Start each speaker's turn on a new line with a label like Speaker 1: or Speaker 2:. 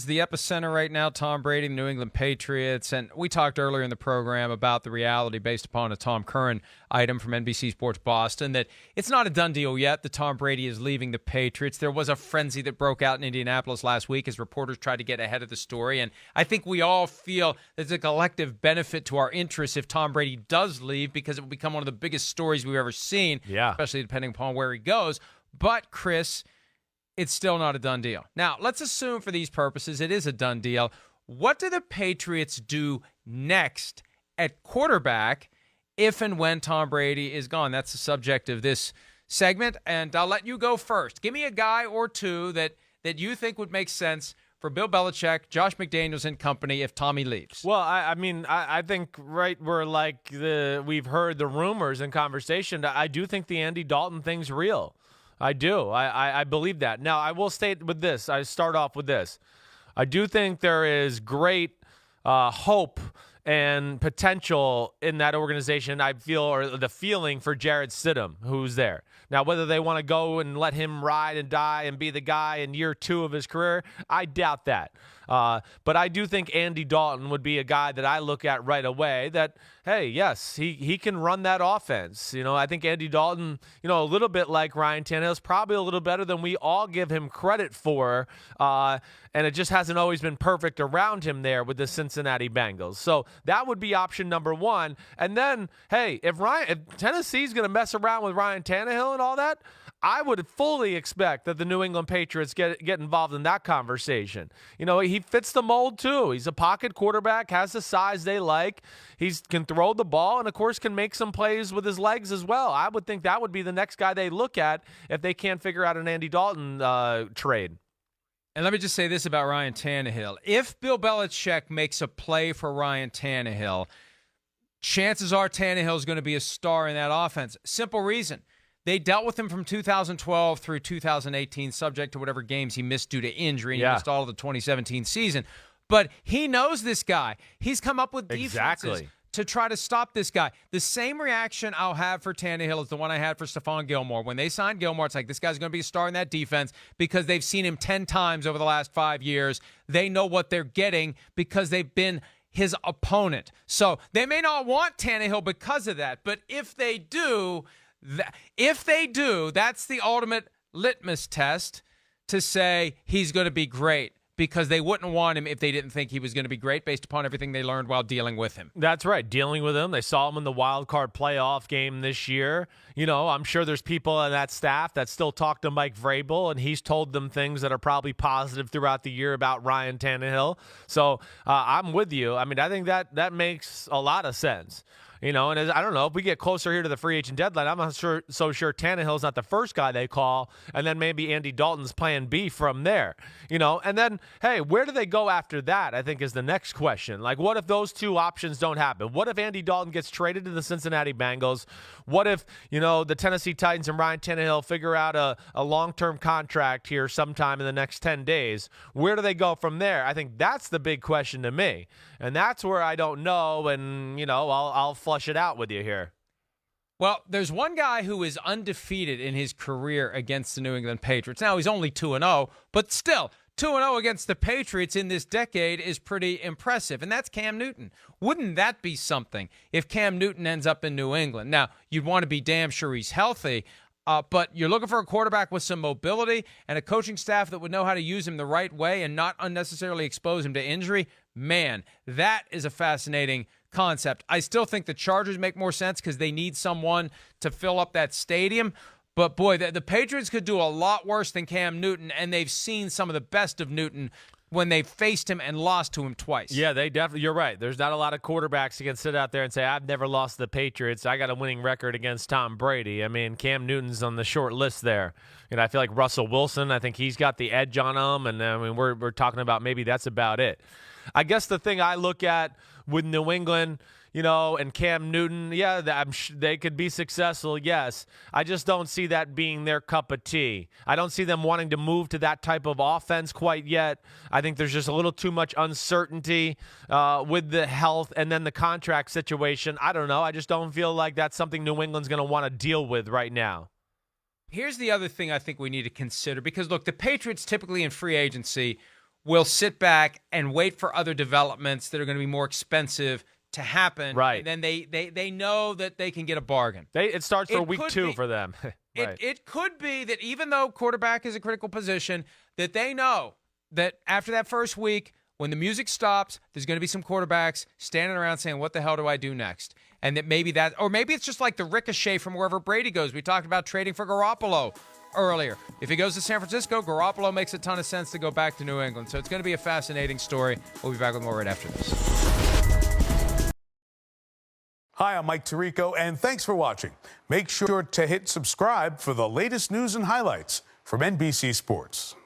Speaker 1: the epicenter right now, Tom Brady, the New England Patriots. And we talked earlier in the program about the reality based upon a Tom Curran item from NBC Sports Boston that it's not a done deal yet that Tom Brady is leaving the Patriots. There was a frenzy that broke out in Indianapolis last week as reporters tried to get ahead of the story. And I think we all feel there's a collective benefit to our interests if Tom Brady does leave because it will become one of the biggest stories we've ever seen, especially depending upon where he goes. But, Chris, it's still not a done deal. Now, let's assume for these purposes it is a done deal. What do the Patriots do next at quarterback if and when Tom Brady is gone? That's the subject of this segment, and I'll let you go first. Give me a guy or two that you think would make sense for Bill Belichick, Josh McDaniels and company if Tommy leaves.
Speaker 2: Well, I think right where we've heard the rumors and conversation, I do think the Andy Dalton thing's real. I do. I believe that. Now, I will state with this. I start off with this. I do think there is great hope and potential in that organization. I feel, or the feeling for Jarrett Stidham, who's there. Now, whether they want to go and let him ride and die and be the guy in year 2 of his career, I doubt that. But I do think Andy Dalton would be a guy that I look at right away that, hey, yes, he can run that offense. I think Andy Dalton, a little bit like Ryan Tannehill, is probably a little better than we all give him credit for. And it just hasn't always been perfect around him there with the Cincinnati Bengals. So that would be option number 1. And then, hey, if Tennessee's going to mess around with Ryan Tannehill and all that, I would fully expect that the New England Patriots get involved in that conversation. He fits the mold too. He's a pocket quarterback, has the size they like. He can throw the ball and, of course, can make some plays with his legs as well. I would think that would be the next guy they look at if they can't figure out an Andy Dalton trade.
Speaker 1: And let me just say this about Ryan Tannehill. If Bill Belichick makes a play for Ryan Tannehill, chances are Tannehill is going to be a star in that offense. Simple reason. They dealt with him from 2012 through 2018, subject to whatever games he missed due to injury. And he missed all of the 2017 season. But he knows this guy. He's come up with defenses to try to stop this guy. The same reaction I'll have for Tannehill is the one I had for Stephon Gilmore. When they signed Gilmore, it's like, this guy's going to be a star in that defense because they've seen him 10 times over the last 5 years. They know what they're getting because they've been his opponent. So they may not want Tannehill because of that. But if they do, that's the ultimate litmus test to say he's going to be great, because they wouldn't want him if they didn't think he was going to be great based upon everything they learned while dealing with him.
Speaker 2: That's right, dealing with him. They saw him in the wild card playoff game this year. I'm sure there's people on that staff that still talk to Mike Vrabel, and he's told them things that are probably positive throughout the year about Ryan Tannehill. So I'm with you. I think that makes a lot of sense. And I don't know, if we get closer here to the free agent deadline, I'm not so sure Tannehill's not the first guy they call, and then maybe Andy Dalton's plan B from there. And then, hey, where do they go after that, I think is the next question. Like, what if those two options don't happen? What if Andy Dalton gets traded to the Cincinnati Bengals? What if, the Tennessee Titans and Ryan Tannehill figure out a long-term contract here sometime in the next 10 days? Where do they go from there? I think that's the big question to me. And that's where I don't know, and, I'll flush it out with you here.
Speaker 1: Well, there's one guy who is undefeated in his career against the New England Patriots. Now, he's only 2-0, but still, 2-0 against the Patriots in this decade is pretty impressive, and that's Cam Newton. Wouldn't that be something if Cam Newton ends up in New England? Now, you'd want to be damn sure he's healthy, but you're looking for a quarterback with some mobility and a coaching staff that would know how to use him the right way and not unnecessarily expose him to injury. Man, that is a fascinating concept. I still think the Chargers make more sense because they need someone to fill up that stadium. But, boy, the Patriots could do a lot worse than Cam Newton, and they've seen some of the best of Newton when they faced him and lost to him twice.
Speaker 2: Yeah, they definitely. You're right. There's not a lot of quarterbacks who can sit out there and say, I've never lost to the Patriots. I got a winning record against Tom Brady. Cam Newton's on the short list there. I feel like Russell Wilson, I think he's got the edge on him, and we're talking about maybe that's about it. I guess the thing I look at with New England, and Cam Newton, they could be successful, yes. I just don't see that being their cup of tea. I don't see them wanting to move to that type of offense quite yet. I think there's just a little too much uncertainty with the health and then the contract situation. I don't know. I just don't feel like that's something New England's going to want to deal with right now.
Speaker 1: Here's the other thing I think we need to consider, because, look, the Patriots typically in free agency will sit back and wait for other developments that are going to be more expensive to happen.
Speaker 2: Right.
Speaker 1: And then they know that they can get a bargain.
Speaker 2: It starts for
Speaker 1: It
Speaker 2: week
Speaker 1: could
Speaker 2: 2
Speaker 1: be-
Speaker 2: for them. Right.
Speaker 1: It could be that even though quarterback is a critical position, that they know that after that first week, when the music stops, there's going to be some quarterbacks standing around saying, what the hell do I do next? And that maybe or maybe it's just like the ricochet from wherever Brady goes. We talked about trading for Garoppolo earlier. If he goes to San Francisco, Garoppolo makes a ton of sense to go back to New England. So it's going to be a fascinating story. We'll be back with more right after this.
Speaker 3: Hi, I'm Mike Tirico, and thanks for watching. Make sure to hit subscribe for the latest news and highlights from NBC Sports.